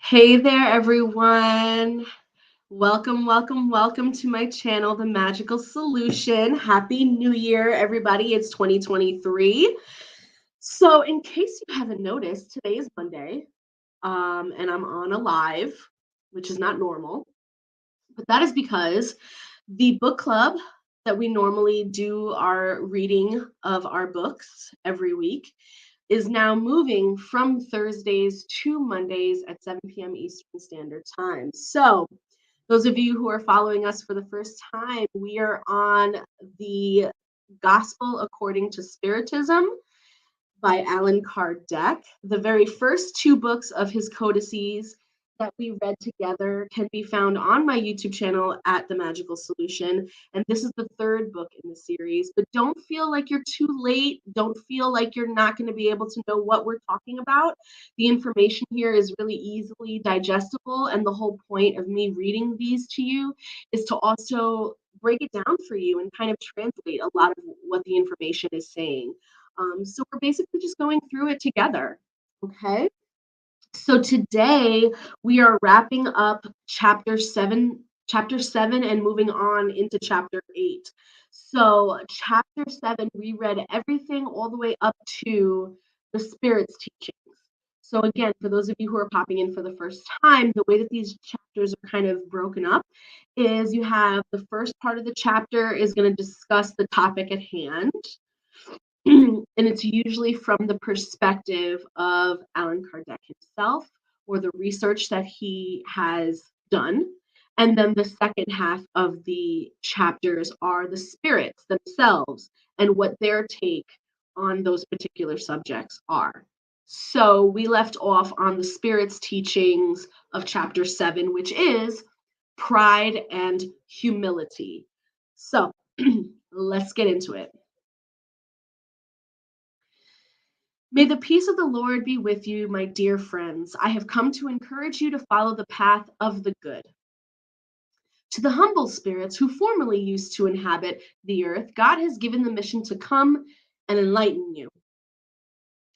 Hey there, everyone. Welcome to my channel, The Magical Solution. Happy New Year, everybody. It's 2023. So, in case you haven't noticed, today is Monday, and I'm on a live, which is not normal, but that is because the book club that we normally do our reading of our books every week is now moving from Thursdays to Mondays at 7 p.m. Eastern Standard Time. So, those of you who are following us for the first time, we are on the Gospel According to Spiritism by Allan Kardec. The very first two books of his codices that we read together can be found on my YouTube channel at The Magical Solution. And this is the third book in the series. But don't feel like you're too late. Don't feel like you're not going to be able to know what we're talking about. The information here is really easily digestible. And the whole point of me reading these to you is to also break it down for you and kind of translate a lot of what the information is saying. So we're basically just going through it together. Okay. So today we are wrapping up chapter seven and moving on into chapter 8. So chapter 7, we read everything all the way up to the Spirit's teachings. So again, for those of you who are popping in for the first time, the way that these chapters are kind of broken up is you have the first part of the chapter is going to discuss the topic at hand. And it's usually from the perspective of Allan Kardec himself or the research that he has done. And then the second half of the chapters are the spirits themselves and what their take on those particular subjects are. So we left off on the spirits' teachings of chapter 7, which is pride and humility. So let's get into it. May the peace of the Lord be with you, my dear friends. I have come to encourage you to follow the path of the good. To the humble spirits who formerly used to inhabit the earth, God has given the mission to come and enlighten you.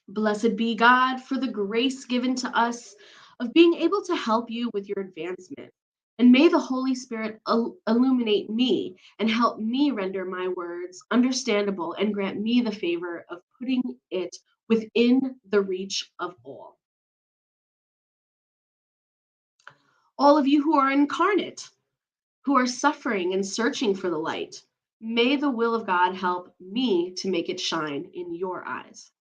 Blessed be God for the grace given to us of being able to help you with your advancement. And may the Holy Spirit illuminate me and help me render my words understandable and grant me the favor of putting it within the reach of all. All of you who are incarnate, who are suffering and searching for the light, may the will of God help me to make it shine in your eyes.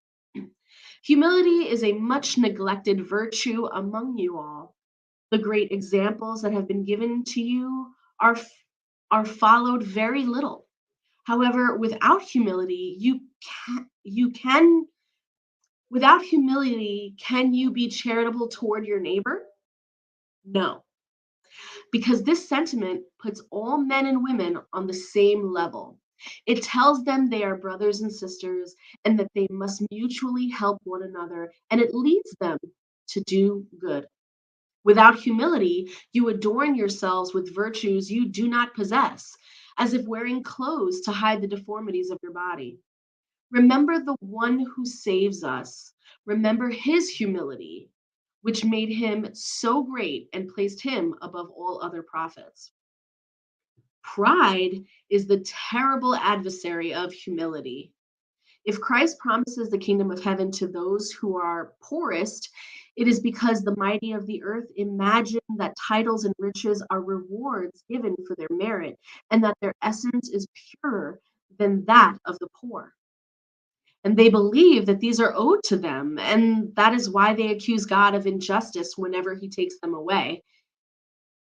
Humility is a much neglected virtue among you all. The great examples that have been given to you are followed very little. However, without humility, without humility, can you be charitable toward your neighbor? No, because this sentiment puts all men and women on the same level. It tells them they are brothers and sisters and that they must mutually help one another, and it leads them to do good. Without humility, you adorn yourselves with virtues you do not possess, as if wearing clothes to hide the deformities of your body. Remember the one who saves us. Remember his humility, which made him so great and placed him above all other prophets. Pride is the terrible adversary of humility. If Christ promises the kingdom of heaven to those who are poorest, it is because the mighty of the earth imagine that titles and riches are rewards given for their merit, and that their essence is purer than that of the poor. And they believe that these are owed to them, and that is why they accuse God of injustice whenever he takes them away.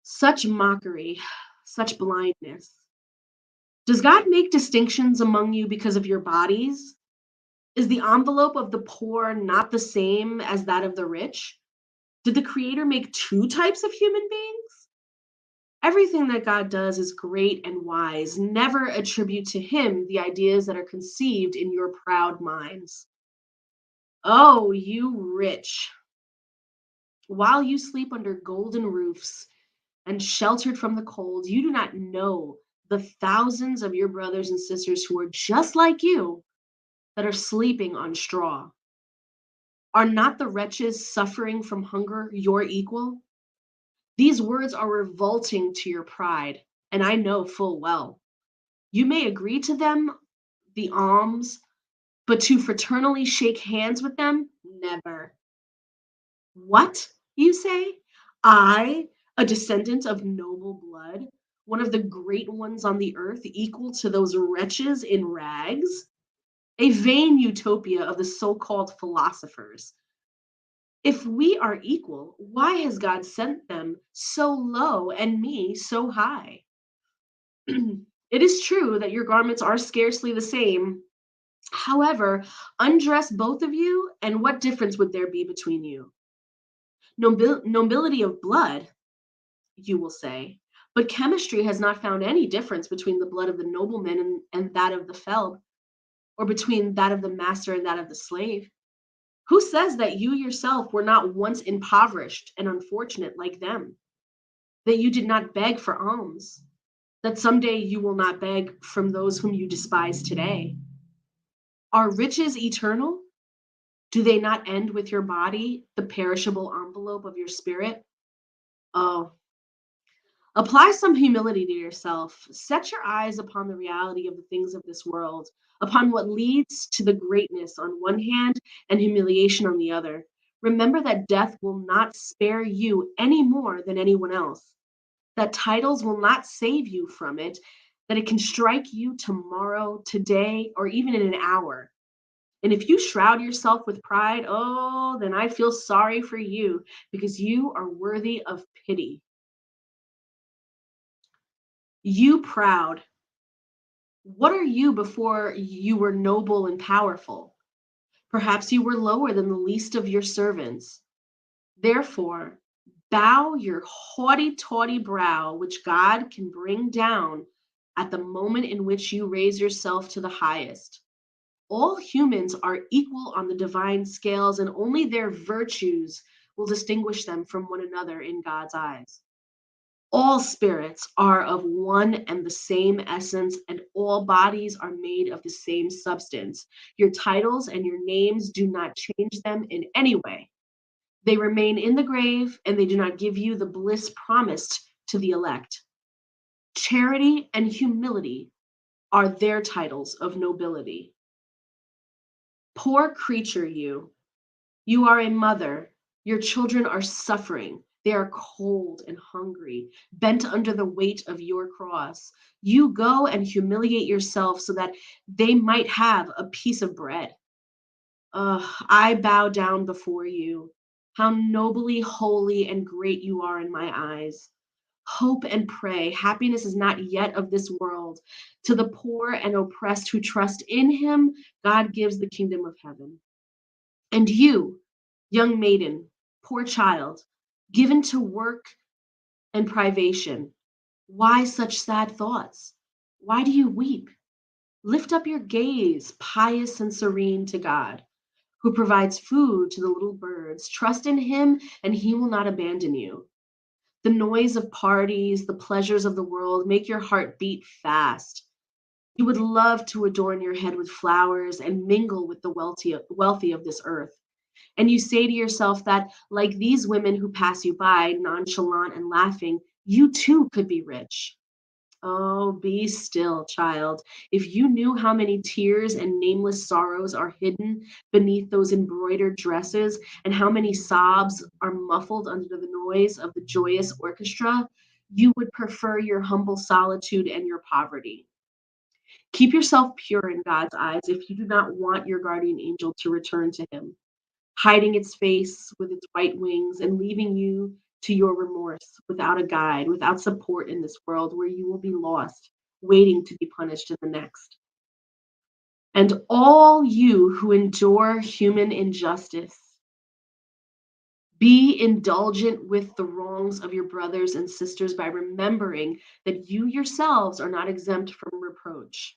Such mockery, such blindness. Does God make distinctions among you because of your bodies? Is the envelope of the poor not the same as that of the rich? Did the Creator make two types of human beings? Everything that God does is great and wise. Never attribute to him the ideas that are conceived in your proud minds. Oh, you rich. While you sleep under golden roofs and sheltered from the cold, you do not know the thousands of your brothers and sisters who are just like you that are sleeping on straw. Are not the wretches suffering from hunger your equal? These words are revolting to your pride, and I know full well. You may agree to them, the alms, but to fraternally shake hands with them, never. What, you say? I, a descendant of noble blood, one of the great ones on the earth, equal to those wretches in rags? A vain utopia of the so called philosophers. If we are equal, why has God sent them so low and me so high? It is true that your garments are scarcely the same. However, undress both of you, and what difference would there be between you? Nobility of blood, you will say, but chemistry has not found any difference between the blood of the nobleman and that of the feld, or between that of the master and that of the slave. Who says that you yourself were not once impoverished and unfortunate like them? That you did not beg for alms? That someday you will not beg from those whom you despise today? Are riches eternal? Do they not end with your body, the perishable envelope of your spirit? Oh, apply some humility to yourself. Set your eyes upon the reality of the things of this world, upon what leads to the greatness on one hand and humiliation on the other. Remember that death will not spare you any more than anyone else, that titles will not save you from it, that it can strike you tomorrow, today, or even in an hour. And if you shroud yourself with pride, oh, then I feel sorry for you because you are worthy of pity. You proud. What are you before you were noble and powerful? Perhaps you were lower than the least of your servants. Therefore, bow your haughty, tawny brow, which God can bring down at the moment in which you raise yourself to the highest. All humans are equal on the divine scales, and only their virtues will distinguish them from one another in God's eyes. All spirits are of one and the same essence, and all bodies are made of the same substance. Your titles and your names do not change them in any way. They remain in the grave, and they do not give you the bliss promised to the elect. Charity and humility are their titles of nobility. Poor creature, you are a mother. Your children are suffering. They are cold and hungry, bent under the weight of your cross. You go and humiliate yourself so that they might have a piece of bread. I bow down before you. How nobly holy and great you are in my eyes. Hope and pray. Happiness is not yet of this world. To the poor and oppressed who trust in him, God gives the kingdom of heaven. And you, young maiden, poor child, given to work and privation, why such sad thoughts? Why do you weep? Lift up your gaze, pious and serene, to God, who provides food to the little birds. Trust in him, and he will not abandon you. The noise of parties, the pleasures of the world make your heart beat fast. You would love to adorn your head with flowers and mingle with the wealthy of this earth. And you say to yourself that, like these women who pass you by, nonchalant and laughing, you too could be rich. Oh, be still, child. If you knew how many tears and nameless sorrows are hidden beneath those embroidered dresses, and how many sobs are muffled under the noise of the joyous orchestra, you would prefer your humble solitude and your poverty. Keep yourself pure in God's eyes if you do not want your guardian angel to return to him, hiding its face with its white wings and leaving you to your remorse without a guide, without support in this world where you will be lost, waiting to be punished in the next. And all you who endure human injustice, be indulgent with the wrongs of your brothers and sisters by remembering that you yourselves are not exempt from reproach.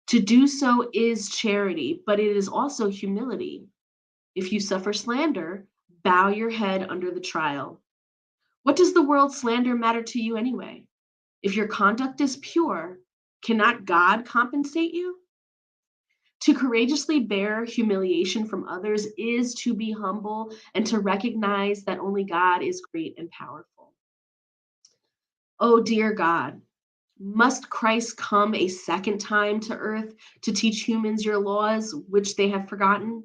To do so is charity, but it is also humility. If you suffer slander, bow your head under the trial. What does the world's slander matter to you anyway? If your conduct is pure, cannot God compensate you? To courageously bear humiliation from others is to be humble and to recognize that only God is great and powerful. Oh, dear God, must Christ come a second time to earth to teach humans your laws, which they have forgotten?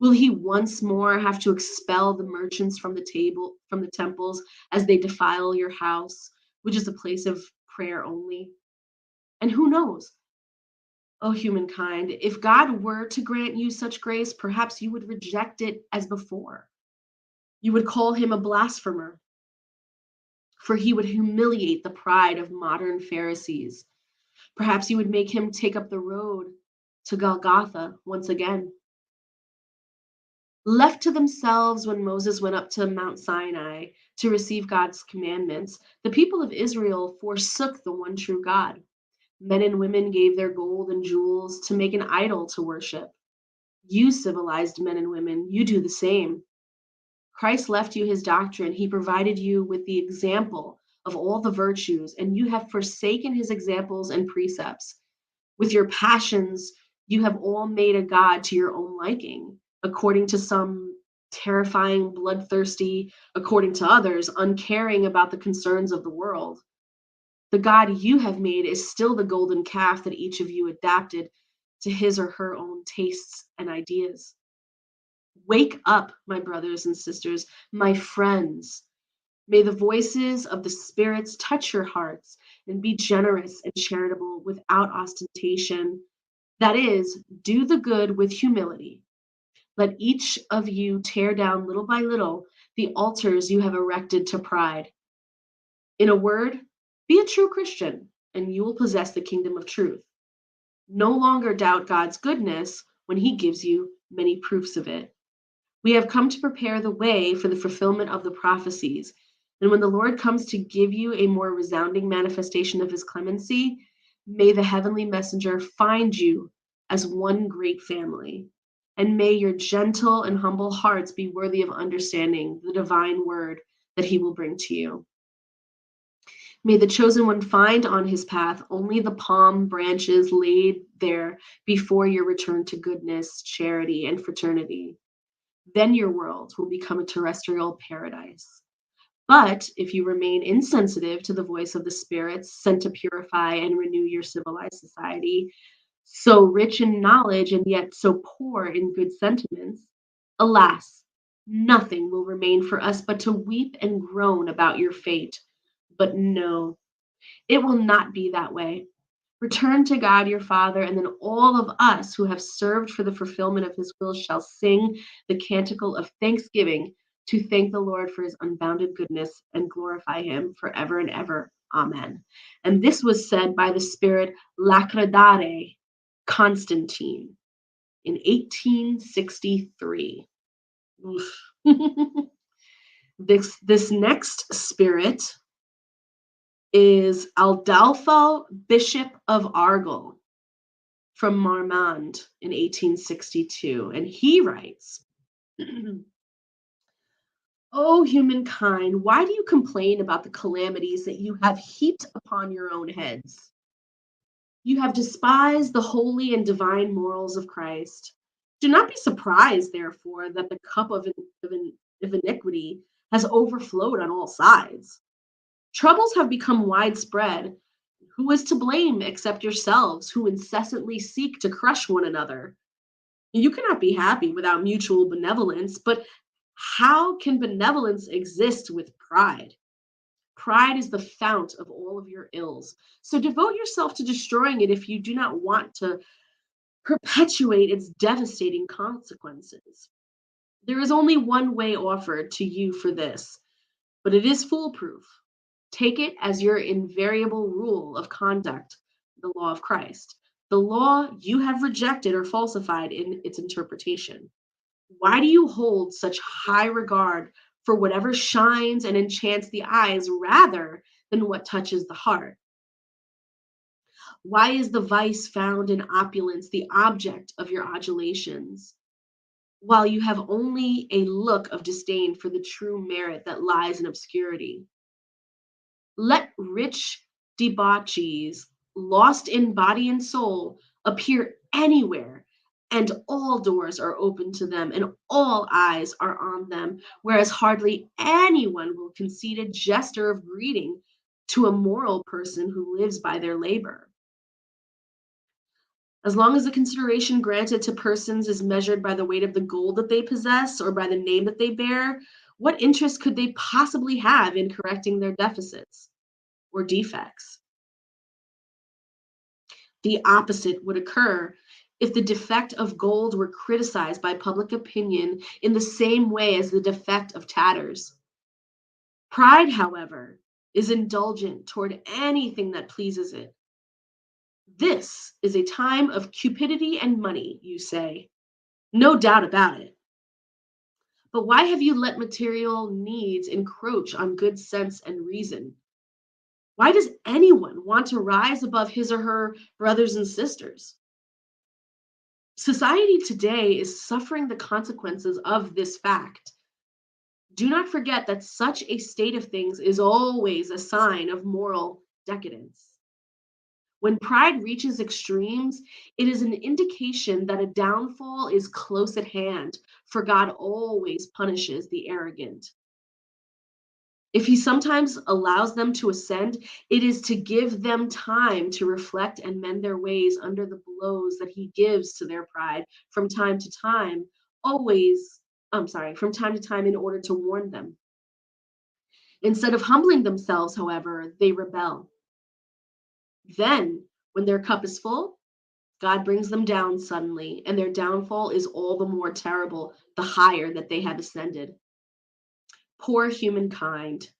Will he once more have to expel the merchants from the temples as they defile your house, which is a place of prayer only? And who knows, O humankind, if God were to grant you such grace, perhaps you would reject it as before. You would call him a blasphemer, for he would humiliate the pride of modern Pharisees. Perhaps you would make him take up the road to Golgotha once again. Left to themselves when Moses went up to Mount Sinai to receive God's commandments, the people of Israel forsook the one true God. Men and women gave their gold and jewels to make an idol to worship. You civilized men and women, you do the same. Christ left you his doctrine. He provided you with the example of all the virtues, and you have forsaken his examples and precepts. With your passions, you have all made a God to your own liking, according to some terrifying, bloodthirsty, according to others, uncaring about the concerns of the world. The God you have made is still the golden calf that each of you adapted to his or her own tastes and ideas. Wake up, my brothers and sisters, my friends. May the voices of the spirits touch your hearts and be generous and charitable without ostentation. That is, do the good with humility. Let each of you tear down little by little the altars you have erected to pride. In a word, be a true Christian, and you will possess the kingdom of truth. No longer doubt God's goodness when he gives you many proofs of it. We have come to prepare the way for the fulfillment of the prophecies. And when the Lord comes to give you a more resounding manifestation of his clemency, may the heavenly messenger find you as one great family. And may your gentle and humble hearts be worthy of understanding the divine word that he will bring to you. May the chosen one find on his path only the palm branches laid there before your return to goodness, charity, and fraternity. Then your world will become a terrestrial paradise. But if you remain insensitive to the voice of the spirits sent to purify and renew your civilized society, so rich in knowledge and yet so poor in good sentiments, alas, nothing will remain for us but to weep and groan about your fate. But no, it will not be that way. Return to God your Father, and then all of us who have served for the fulfillment of his will shall sing the canticle of thanksgiving to thank the Lord for his unbounded goodness and glorify him forever and ever. Amen. And this was said by the spirit Lacredare Constantine in 1863. This next spirit is Aldolfo, Bishop of Argyll, from Marmande in 1862. And he writes, O humankind, why do you complain about the calamities that you have heaped upon your own heads? You have despised the holy and divine morals of Christ. Do not be surprised, therefore, that the cup of iniquity has overflowed on all sides. Troubles have become widespread. Who is to blame except yourselves, who incessantly seek to crush one another? You cannot be happy without mutual benevolence, but how can benevolence exist with pride? Pride is the fount of all of your ills. So devote yourself to destroying it if you do not want to perpetuate its devastating consequences. There is only one way offered to you for this, but it is foolproof. Take it as your invariable rule of conduct, the law of Christ. The law you have rejected or falsified in its interpretation. Why do you hold such high regard for whatever shines and enchants the eyes rather than what touches the heart? Why is the vice found in opulence the object of your adulations, while you have only a look of disdain for the true merit that lies in obscurity? Let rich debauchees, lost in body and soul, appear anywhere, and all doors are open to them, and all eyes are on them, whereas hardly anyone will concede a gesture of greeting to a moral person who lives by their labor. As long as the consideration granted to persons is measured by the weight of the gold that they possess or by the name that they bear, what interest could they possibly have in correcting their deficits or defects? The opposite would occur if the defect of gold were criticized by public opinion in the same way as the defect of tatters. Pride, however, is indulgent toward anything that pleases it. This is a time of cupidity and money, you say. No doubt about it. But why have you let material needs encroach on good sense and reason? Why does anyone want to rise above his or her brothers and sisters? Society today is suffering the consequences of this fact. Do not forget that such a state of things is always a sign of moral decadence. When pride reaches extremes, it is an indication that a downfall is close at hand, for God always punishes the arrogant. If he sometimes allows them to ascend, it is to give them time to reflect and mend their ways under the blows that he gives to their pride from time to time, from time to time in order to warn them. Instead of humbling themselves, however, they rebel. Then, when their cup is full, God brings them down suddenly, and their downfall is all the more terrible the higher that they have ascended. Poor humankind,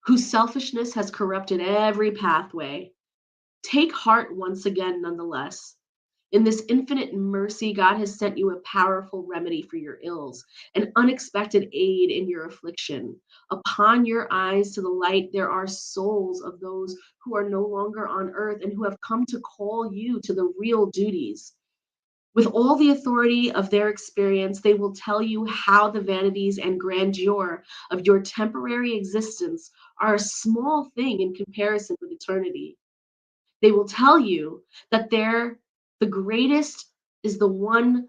whose selfishness has corrupted every pathway. Take heart once again, nonetheless. In this infinite mercy, God has sent you a powerful remedy for your ills, an unexpected aid in your affliction. Upon your eyes to the light, there are souls of those who are no longer on earth and who have come to call you to the real duties. With all the authority of their experience, they will tell you how the vanities and grandeur of your temporary existence are a small thing in comparison with eternity. They will tell you that the greatest is the one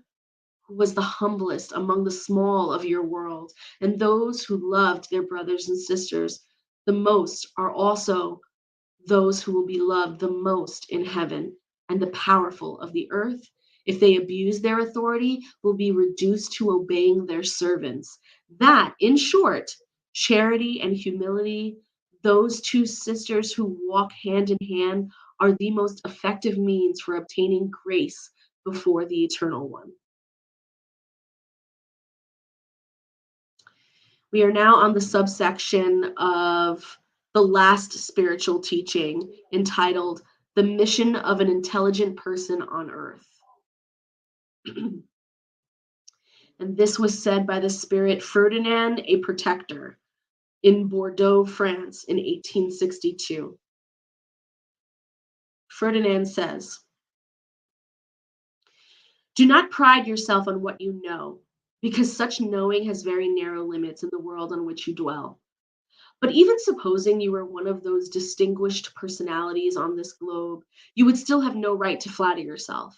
who was the humblest among the small of your world, and those who loved their brothers and sisters the most are also those who will be loved the most in heaven, and the powerful of the earth, if they abuse their authority, will be reduced to obeying their servants. That, in short, charity and humility, those two sisters who walk hand in hand, are the most effective means for obtaining grace before the Eternal One. We are now on the subsection of the last spiritual teaching entitled The Mission of an Intelligent Person on Earth. And this was said by the spirit Ferdinand, a protector, in Bordeaux, France, in 1862. Ferdinand says, "Do not pride yourself on what you know, because such knowing has very narrow limits in the world on which you dwell. But even supposing you were one of those distinguished personalities on this globe, you would still have no right to flatter yourself.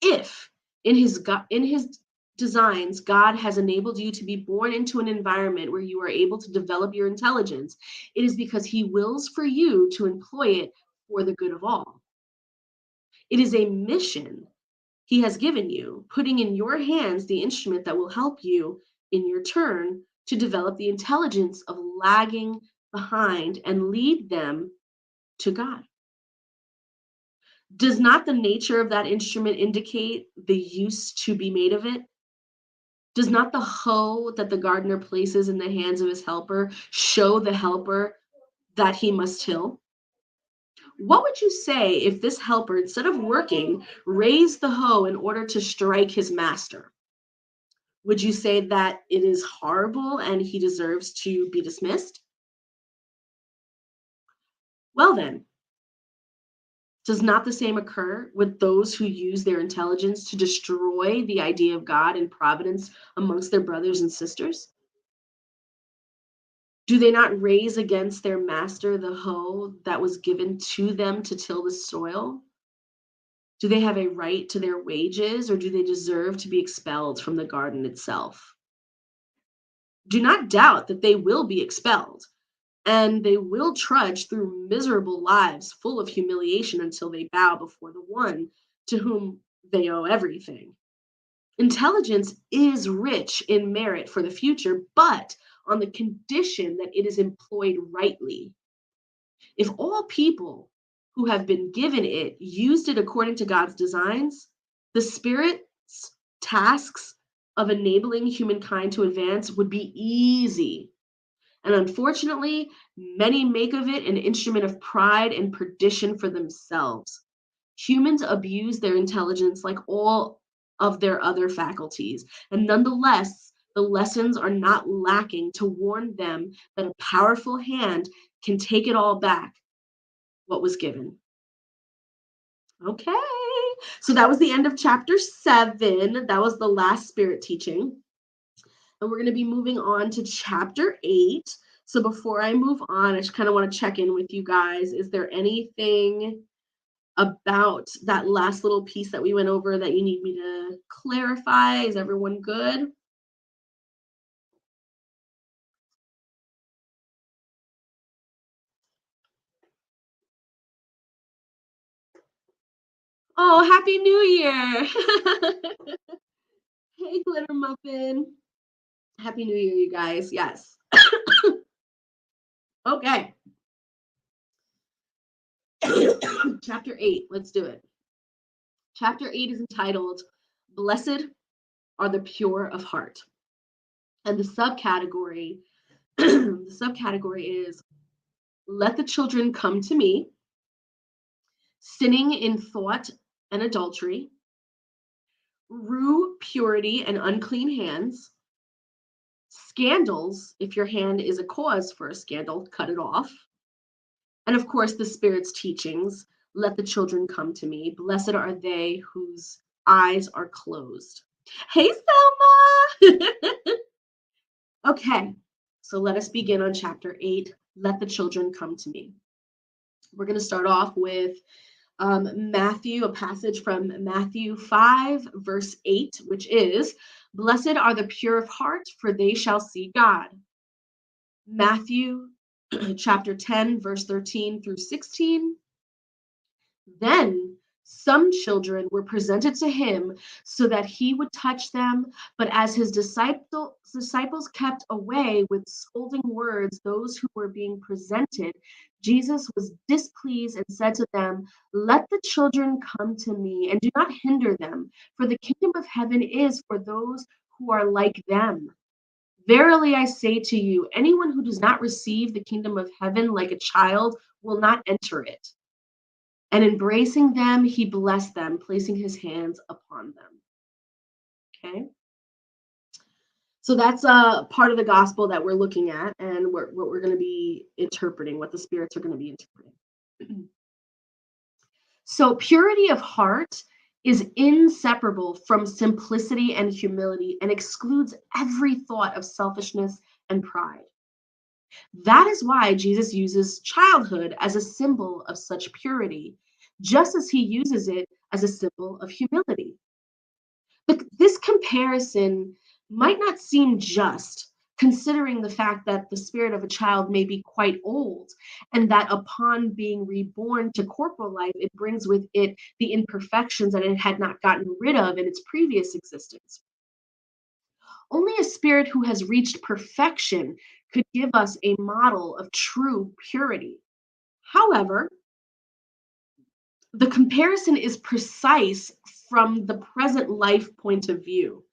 If, in his designs, God has enabled you to be born into an environment where you are able to develop your intelligence, it is because he wills for you to employ it for the good of all. It is a mission he has given you, putting in your hands the instrument that will help you, in your turn, to develop the intelligence of lagging behind and lead them to God. Does not the nature of that instrument indicate the use to be made of it? Does not the hoe that the gardener places in the hands of his helper show the helper that he must till? What would you say if this helper, instead of working, raised the hoe in order to strike his master? Would you say that it is horrible and he deserves to be dismissed? Well, then, does not the same occur with those who use their intelligence to destroy the idea of God and providence amongst their brothers and sisters? Do they not raise against their master the hoe that was given to them to till the soil? Do they have a right to their wages, or do they deserve to be expelled from the garden itself? Do not doubt that they will be expelled, and they will trudge through miserable lives full of humiliation until they bow before the one to whom they owe everything. Intelligence is rich in merit for the future, but on the condition that it is employed rightly. If all people who have been given it used it according to God's designs, the Spirit's tasks of enabling humankind to advance would be easy. And unfortunately, many make of it an instrument of pride and perdition for themselves. Humans abuse their intelligence like all of their other faculties, and nonetheless, the lessons are not lacking to warn them that a powerful hand can take it all back, what was given. Okay, so that was the end of chapter 7. That was the last spirit teaching. And we're going to be moving on to chapter 8. So before I move on, I just kind of want to check in with you guys. Is there anything about that last little piece that we went over that you need me to clarify? Is everyone good? Oh, Happy New Year. Hey, Glitter Muffin. Happy New Year, you guys. Yes. Okay. Chapter 8. Let's do it. Chapter 8 is entitled Blessed are the Pure of Heart. And the subcategory is Let the children come to me, sinning in thought and adultery, rue purity and unclean hands, scandals, if your hand is a cause for a scandal, cut it off. And of course, the Spirit's teachings, let the children come to me. Blessed are they whose eyes are closed. Hey, Selma! Okay, so let us begin on chapter 8. Let the children come to me. We're going to start off with Matthew, a passage from Matthew 5, verse 8, which is, Blessed are the pure of heart, for they shall see God. Matthew chapter 10, verse 13 through 16. Then some children were presented to him so that he would touch them, but as his disciples kept away with scolding words those who were being presented, Jesus was displeased and said to them, Let the children come to me, and do not hinder them, for the kingdom of heaven is for those who are like them. Verily I say to you, anyone who does not receive the kingdom of heaven like a child will not enter it. And embracing them, he blessed them, placing his hands upon them. Okay. So that's a part of the gospel that we're looking at, and what we're going to be interpreting, what the spirits are going to be interpreting. So purity of heart is inseparable from simplicity and humility and excludes every thought of selfishness and pride. That is why Jesus uses childhood as a symbol of such purity, just as he uses it as a symbol of humility. But this comparison might not seem just, considering the fact that the spirit of a child may be quite old, and that upon being reborn to corporal life, it brings with it the imperfections that it had not gotten rid of in its previous existence. Only a spirit who has reached perfection could give us a model of true purity. However, the comparison is precise from the present life point of view,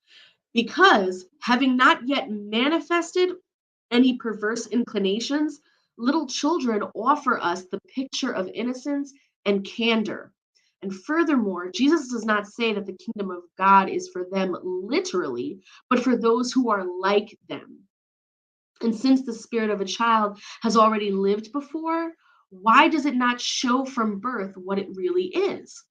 because having not yet manifested any perverse inclinations, little children offer us the picture of innocence and candor. And furthermore, Jesus does not say that the kingdom of God is for them literally, but for those who are like them. And since the spirit of a child has already lived before, why does it not show from birth what it really is?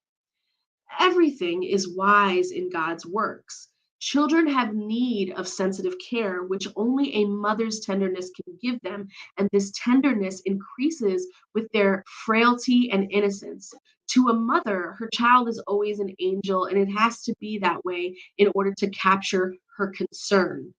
Everything is wise in God's works. Children have need of sensitive care, which only a mother's tenderness can give them, and this tenderness increases with their frailty and innocence. To a mother, her child is always an angel, and it has to be that way in order to capture her concern.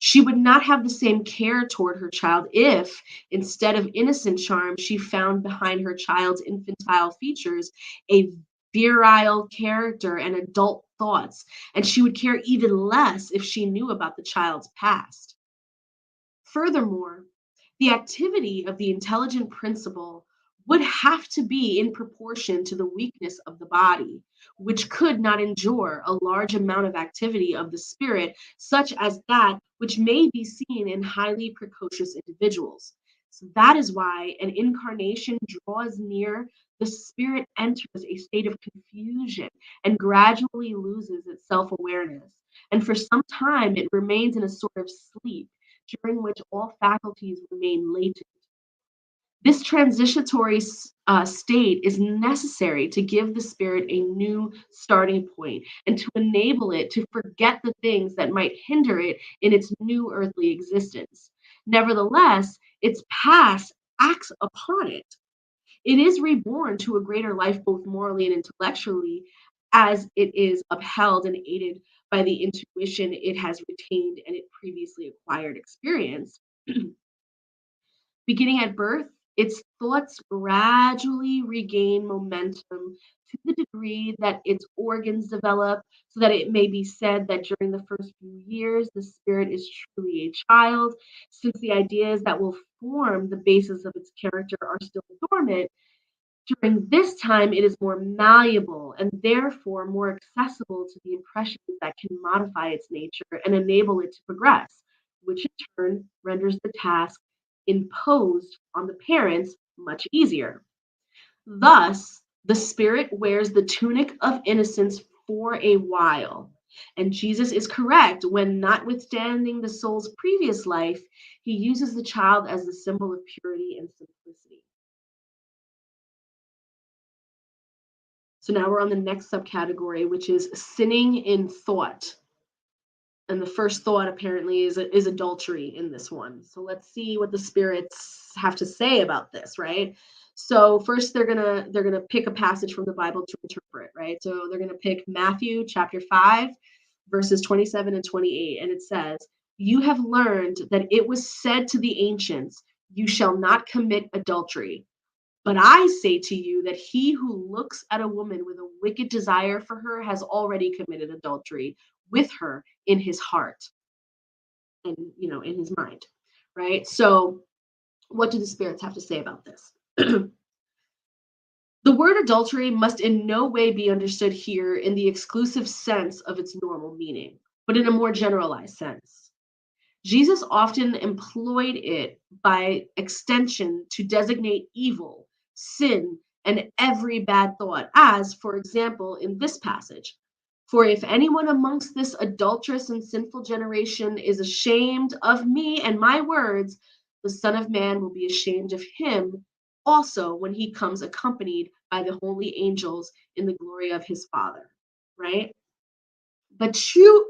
She would not have the same care toward her child if, instead of innocent charm, she found behind her child's infantile features a virile character and adult thoughts, and she would care even less if she knew about the child's past. Furthermore, the activity of the intelligent principle would have to be in proportion to the weakness of the body, which could not endure a large amount of activity of the spirit, such as that which may be seen in highly precocious individuals. So that is why an incarnation draws near, the spirit enters a state of confusion and gradually loses its self awareness. And for some time, it remains in a sort of sleep during which all faculties remain latent. This transitory state is necessary to give the spirit a new starting point and to enable it to forget the things that might hinder it in its new earthly existence. Nevertheless, its past acts upon it. It is reborn to a greater life, both morally and intellectually, as it is upheld and aided by the intuition it has retained and it previously acquired experience. Beginning at birth, its thoughts gradually regain momentum to the degree that its organs develop, so that it may be said that during the first few years, the spirit is truly a child, since the ideas that will form the basis of its character are still dormant. During this time, it is more malleable and therefore more accessible to the impressions that can modify its nature and enable it to progress, which in turn renders the task imposed on the parents much easier. Thus, the spirit wears the tunic of innocence for a while. And Jesus is correct when, notwithstanding the soul's previous life, he uses the child as the symbol of purity and simplicity. So now we're on the next subcategory, which is sinning in thought. And the first thought apparently is adultery in this one. So let's see what the spirits have to say about this, right? So first they're gonna pick a passage from the Bible to interpret, right? So they're gonna pick Matthew chapter 5, verses 27 and 28, and it says, "You have learned that it was said to the ancients, 'You shall not commit adultery.' But I say to you that he who looks at a woman with a wicked desire for her has already committed adultery with her in his heart and, in his mind." Right? So, what do the spirits have to say about this? The word adultery must in no way be understood here in the exclusive sense of its normal meaning, but in a more generalized sense. Jesus often employed it by extension to designate evil, sin, and every bad thought, as, for example, in this passage. For if anyone amongst this adulterous and sinful generation is ashamed of me and my words, the Son of Man will be ashamed of him also when he comes accompanied by the holy angels in the glory of his Father. Right? But true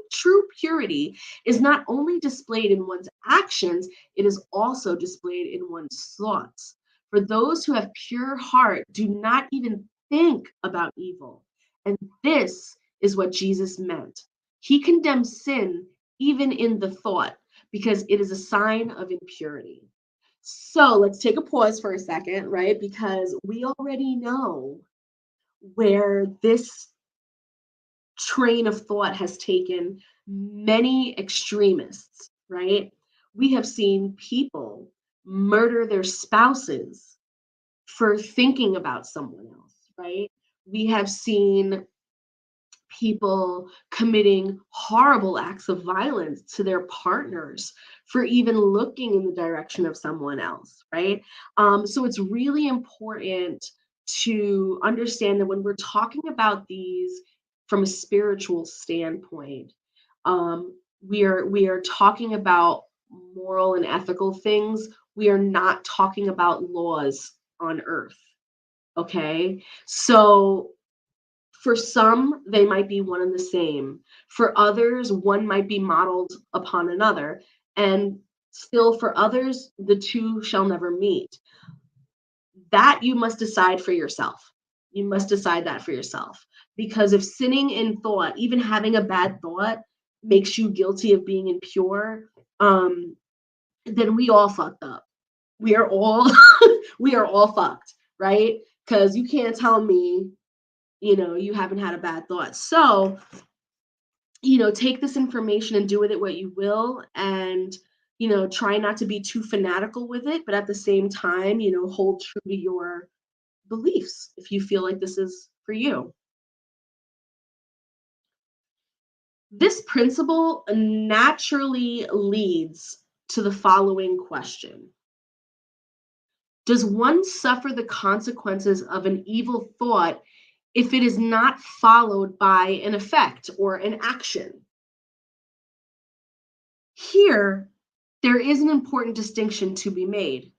purity is not only displayed in one's actions, it is also displayed in one's thoughts. For those who have pure heart do not even think about evil. And this is what Jesus meant. He condemns sin even in the thought because it is a sign of impurity. So let's take a pause for a second, right? Because we already know where this train of thought has taken many extremists, right? We have seen people murder their spouses for thinking about someone else, right? We have seen people committing horrible acts of violence to their partners for even looking in the direction of someone else, right? So it's really important to understand that when we're talking about these from a spiritual standpoint, we are talking about moral and ethical things. We are not talking about laws on earth. Okay, so for some, they might be one and the same. For others, one might be modeled upon another. And still, for others, the two shall never meet. That you must decide for yourself. You must decide that for yourself. Because if sinning in thought, even having a bad thought, makes you guilty of being impure, then we all fucked up. We are all we are all fucked, right? Because you can't tell me, you haven't had a bad thought. So, take this information and do with it what you will, and try not to be too fanatical with it, but at the same time, hold true to your beliefs if you feel like this is for you. This principle naturally leads to the following question: does one suffer the consequences of an evil thought if it is not followed by an effect or an action? Here, there is an important distinction to be made.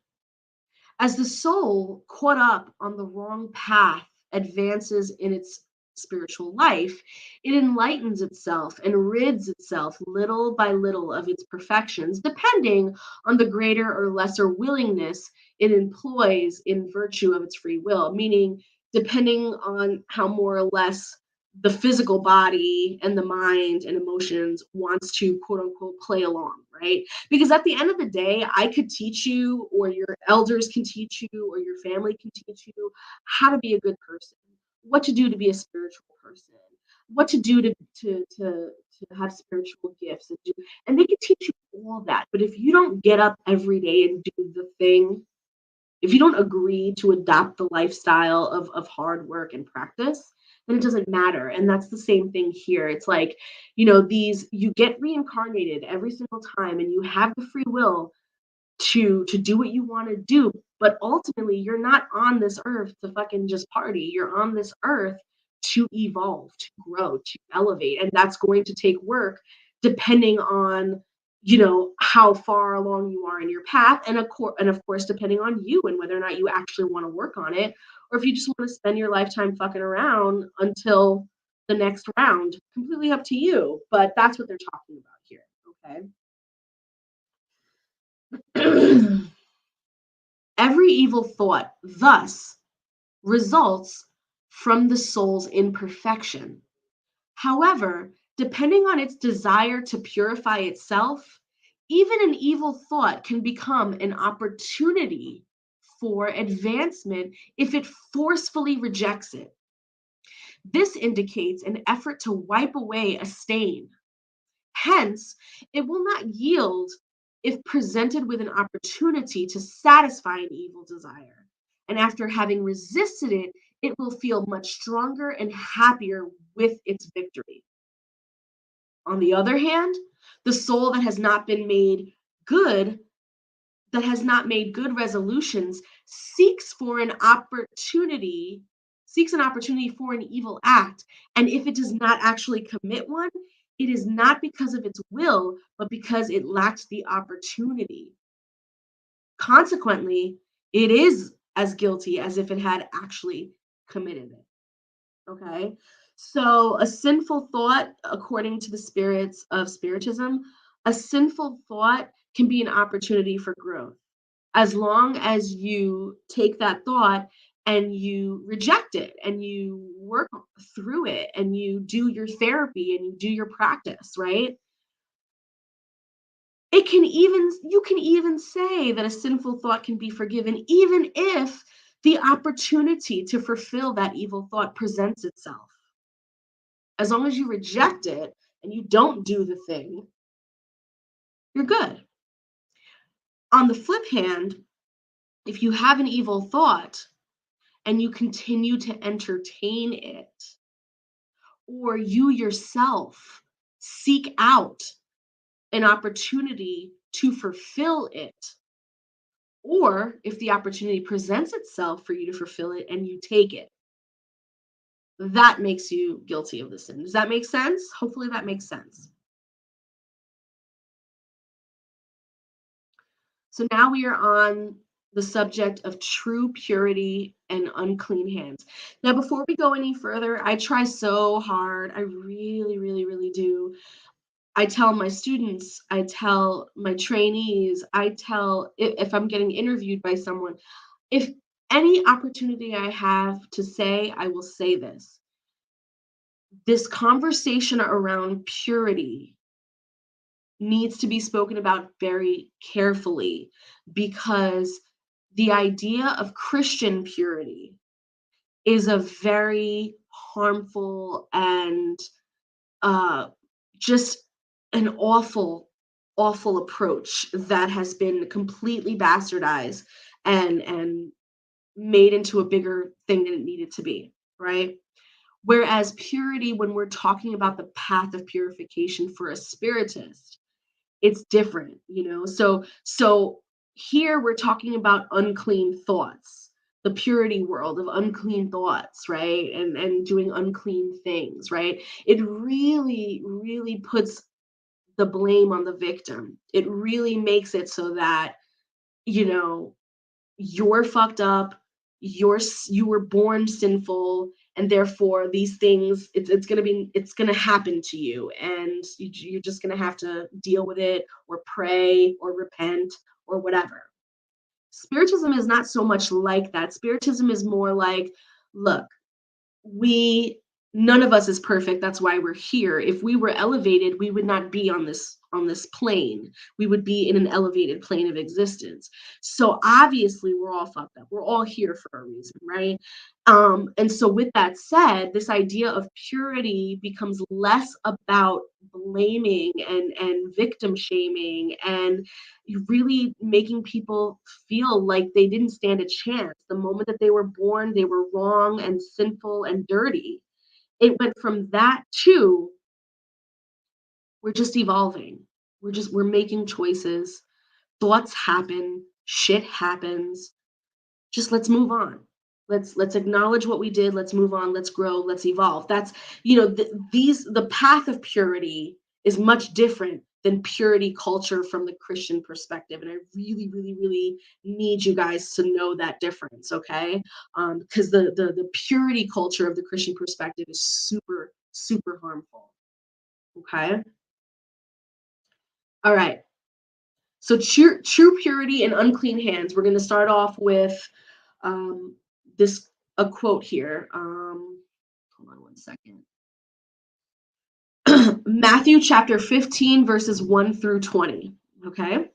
As the soul, caught up on the wrong path, advances in its spiritual life, it enlightens itself and rids itself little by little of its perfections, depending on the greater or lesser willingness it employs in virtue of its free will, meaning depending on how more or less the physical body and the mind and emotions wants to quote unquote play along, right? Because at the end of the day, I could teach you, or your elders can teach you, or your family can teach you how to be a good person, what to do to be a spiritual person, what to do to have spiritual gifts, and they can teach you all that. But if you don't get up every day and do the thing, if you don't agree to adopt the lifestyle of hard work and practice, then it doesn't matter. And that's the same thing here. It's like, you get reincarnated every single time and you have the free will to do what you want to do. But ultimately, you're not on this earth to fucking just party. You're on this earth to evolve, to grow, to elevate. And that's going to take work depending on, how far along you are in your path. And of course, depending on you and whether or not you actually want to work on it, or if you just want to spend your lifetime fucking around until the next round. Completely up to you. But that's what they're talking about here. Okay. Every evil thought, thus, results from the soul's imperfection. However, depending on its desire to purify itself, even an evil thought can become an opportunity for advancement if it forcefully rejects it. This indicates an effort to wipe away a stain. Hence, it will not yield if presented with an opportunity to satisfy an evil desire. And after having resisted it, it will feel much stronger and happier with its victory. On the other hand, the soul good, that has not made good resolutions, seeks an opportunity for an evil act. And if it does not actually commit one, it is not because of its will, but because it lacks the opportunity. Consequently, it is as guilty as if it had actually committed it. Okay. So, a sinful thought, according to the spirits of Spiritism, a sinful thought can be an opportunity for growth as long as you take that thought and you reject it and you work through it and you do your therapy and you do your practice, right? You can even say that a sinful thought can be forgiven even if the opportunity to fulfill that evil thought presents itself. As long as you reject it and you don't do the thing, you're good. On the flip hand, if you have an evil thought and you continue to entertain it, or you yourself seek out an opportunity to fulfill it, or if the opportunity presents itself for you to fulfill it and you take it, that makes you guilty of the sin. Does that make sense? Hopefully that makes sense. So now we are on the subject of true purity and unclean hands. Now, before we go any further, I try so hard. I really, really, really do. I tell my students, I tell my trainees, I tell if I'm getting interviewed by someone, if any opportunity I have to say, I will say this. This conversation around purity needs to be spoken about very carefully because the idea of Christian purity is a very harmful and uh, just an awful approach that has been completely bastardized and made into a bigger thing than it needed to be, right? Whereas purity, when we're talking about the path of purification for a spiritist, it's different, so here we're talking about unclean thoughts, the purity world of unclean thoughts, right? And doing unclean things, right? It really puts the blame on the victim. It really makes it so that, you know, you're fucked up, you were born sinful, and therefore these things, it's gonna happen to you, and you're just gonna have to deal with it or pray or repent or whatever. Spiritism is not so much like that. Spiritism is more like, look, we none of us is perfect, that's why we're here. If we were elevated, we would not be on this plane. We would be in an elevated plane of existence. So obviously we're all fucked up, we're all here for a reason, right? And so with that said, this idea of purity becomes less about blaming and victim shaming and really making people feel like they didn't stand a chance. The moment that they were born, they were wrong and sinful and dirty. It went from that to, we're just evolving. We're making choices. Thoughts happen, shit happens. Just let's move on. Let's acknowledge what we did. Let's move on. Let's grow. Let's evolve. That's, the path of purity is much different than purity culture from the Christian perspective. And I really need you guys to know that difference, okay? Because the purity culture of the Christian perspective is super harmful. Okay. All right. So true purity and unclean hands. We're going to start off with um, this a quote here. Hold on one second. Matthew chapter 15, verses 1 through 20. Okay.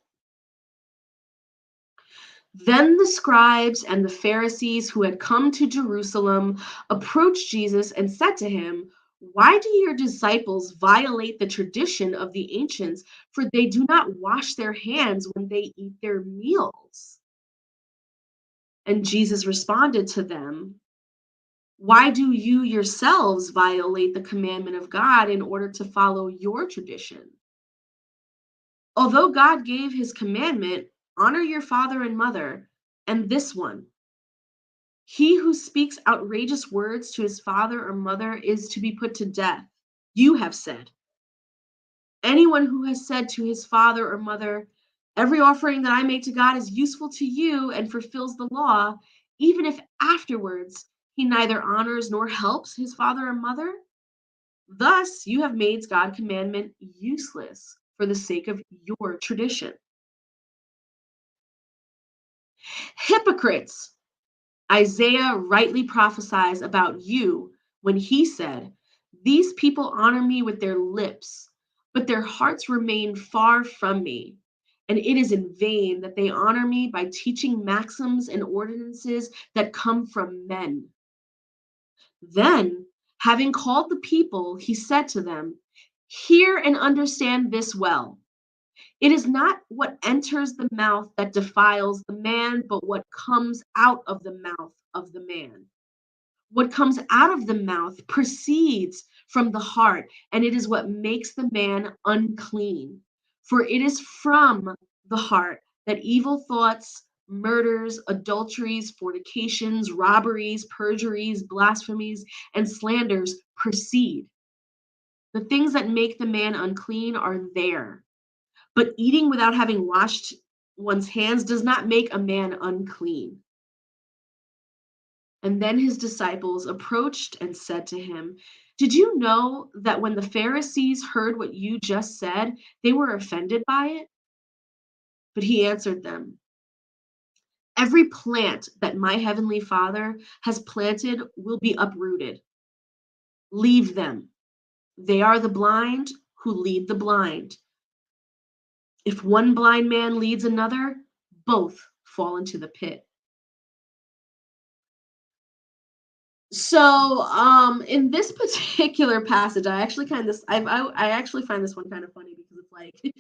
Then the scribes and the Pharisees who had come to Jerusalem approached Jesus and said to him, "Why do your disciples violate the tradition of the ancients? For they do not wash their hands when they eat their meals." And Jesus responded to them, "Why do you yourselves violate the commandment of God in order to follow your tradition? Although God gave his commandment, 'Honor your father and mother,' and this one, 'He who speaks outrageous words to his father or mother is to be put to death,' you have said. Anyone who has said to his father or mother, 'Every offering that I make to God is useful to you and fulfills the law,' even if afterwards he neither honors nor helps his father or mother, thus you have made God's commandment useless for the sake of your tradition. Hypocrites! Isaiah rightly prophesies about you when he said, 'These people honor me with their lips, but their hearts remain far from me. And it is in vain that they honor me by teaching maxims and ordinances that come from men.' Then, having called the people, he said to them, 'Hear and understand this well. It is not what enters the mouth that defiles the man, but what comes out of the mouth of the man. What comes out of the mouth proceeds from the heart, and it is what makes the man unclean. For it is from the heart that evil thoughts, murders, adulteries, fornications, robberies, perjuries, blasphemies, and slanders proceed. The things that make the man unclean are there, but eating without having washed one's hands does not make a man unclean.' And then his disciples approached and said to him, 'Did you know that when the Pharisees heard what you just said, they were offended by it?' But he answered them, Every plant that my Heavenly Father has planted will be uprooted. Leave them. They are the blind who lead the blind. If one blind man leads another, both fall into the pit. So, in this particular passage, I actually find this one kind of funny because it's like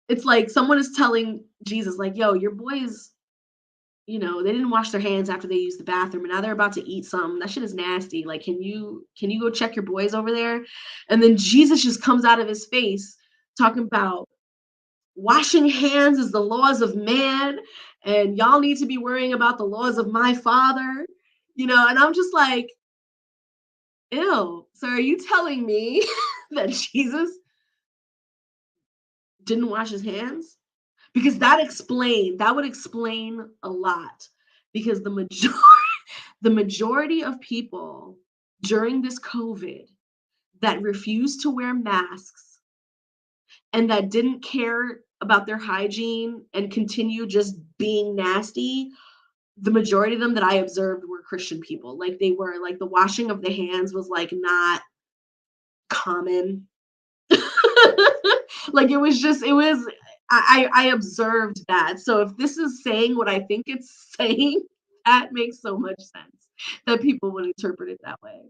it's like someone is telling Jesus, like, "Yo, your boys, they didn't wash their hands after they used the bathroom, and now they're about to eat something. That shit is nasty. Like, can you go check your boys over there?" And then Jesus just comes out of his face talking about washing hands is the laws of man, and y'all need to be worrying about the laws of my Father. And I'm just like, ew. So are you telling me that Jesus didn't wash his hands? Because that would explain a lot. Because the majority of people during this COVID that refused to wear masks and that didn't care about their hygiene and continue just being nasty, the majority of them that I observed were Christian people. Like, they were like, the washing of the hands was like not common. Like, I observed that. So if this is saying what I think it's saying, that makes so much sense that people would interpret it that way.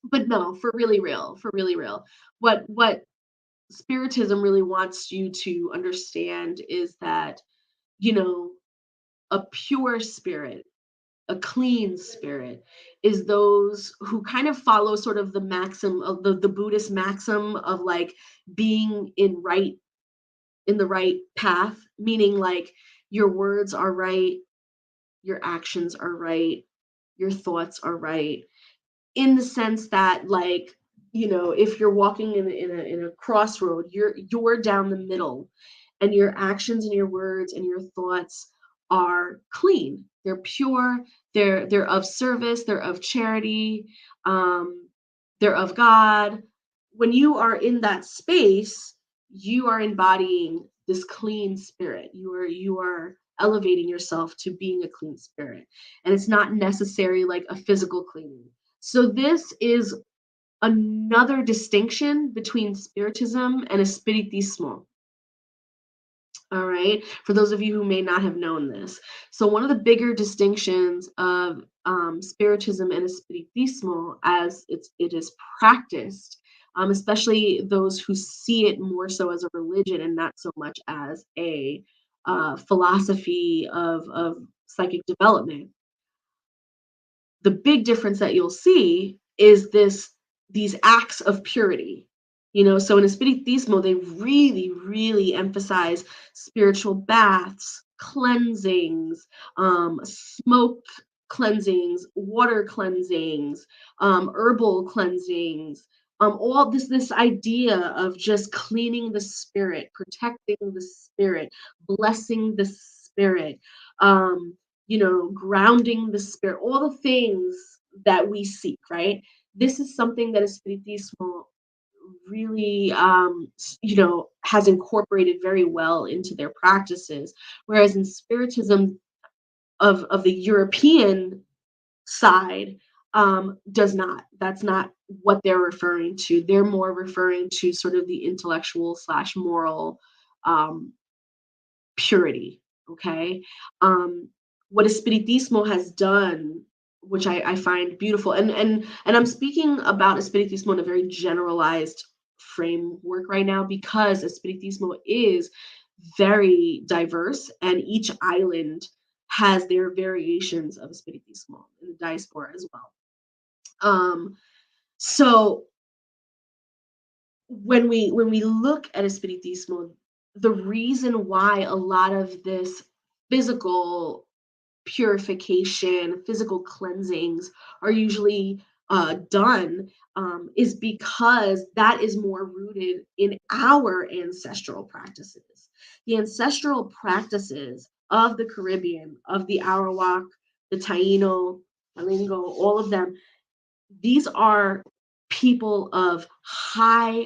But no, for really real, what Spiritism really wants you to understand is that, you know, a pure spirit, a clean spirit, is those who kind of follow sort of the maxim of the Buddhist maxim of like being in the right path, meaning like your words are right, your actions are right, your thoughts are right, in the sense that, like, if you're walking in a crossroad, you're down the middle, and your actions and your words and your thoughts are clean, they're pure, they're of service, they're of charity, um they're of God. When you are in that space, you are embodying this clean spirit. You are elevating yourself to being a clean spirit, and it's not necessary like a physical cleaning. So this is another distinction between Spiritism and Espiritismo. All right, for those of you who may not have known this. So one of the bigger distinctions of Spiritism and Espiritismo, as it is practiced, especially those who see it more so as a religion and not so much as a philosophy of psychic development, the big difference that you'll see is these acts of purity. So in Espiritismo, they really, really emphasize spiritual baths, cleansings, smoke cleansings, water cleansings, herbal cleansings, all this idea of just cleaning the spirit, protecting the spirit, blessing the spirit, grounding the spirit, all the things that we seek, right? This is something that Espiritismo really, has incorporated very well into their practices. Whereas in Spiritism of the European side, does not. That's not what they're referring to. They're more referring to sort of the intellectual slash moral um, purity. Okay. um what Espiritismo has done, which I find beautiful, and I'm speaking about Espiritismo in a very generalized framework right now, because Espiritismo is very diverse, and each island has their variations of Espiritismo in the diaspora as well. So when we look at Espiritismo, the reason why a lot of this physical purification, physical cleansings are usually done, is because that is more rooted in our ancestral practices. The ancestral practices of the Caribbean, of the Arawak, the Taino, Malingo, all of them, these are people of high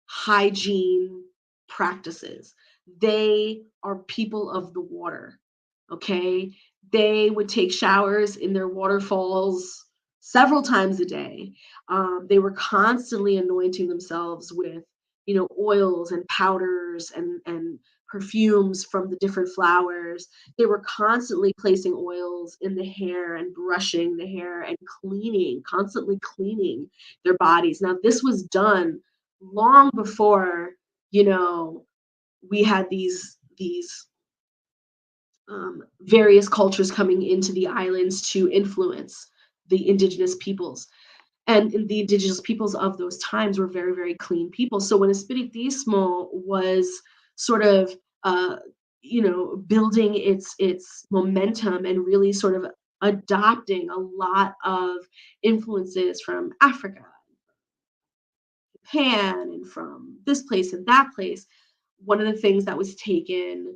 hygiene practices. They are people of the water. Okay. They would take showers in their waterfalls several times a day. They were constantly anointing themselves with, oils and powders and perfumes from the different flowers. They were constantly placing oils in the hair and brushing the hair and constantly cleaning their bodies. Now, this was done long before, you know, we had these various cultures coming into the islands to influence the indigenous peoples. And the indigenous peoples of those times were very, very clean people. So when Espiritismo was sort of, uh, building its momentum and really sort of adopting a lot of influences from Africa, Japan, and from this place and that place, one of the things that was taken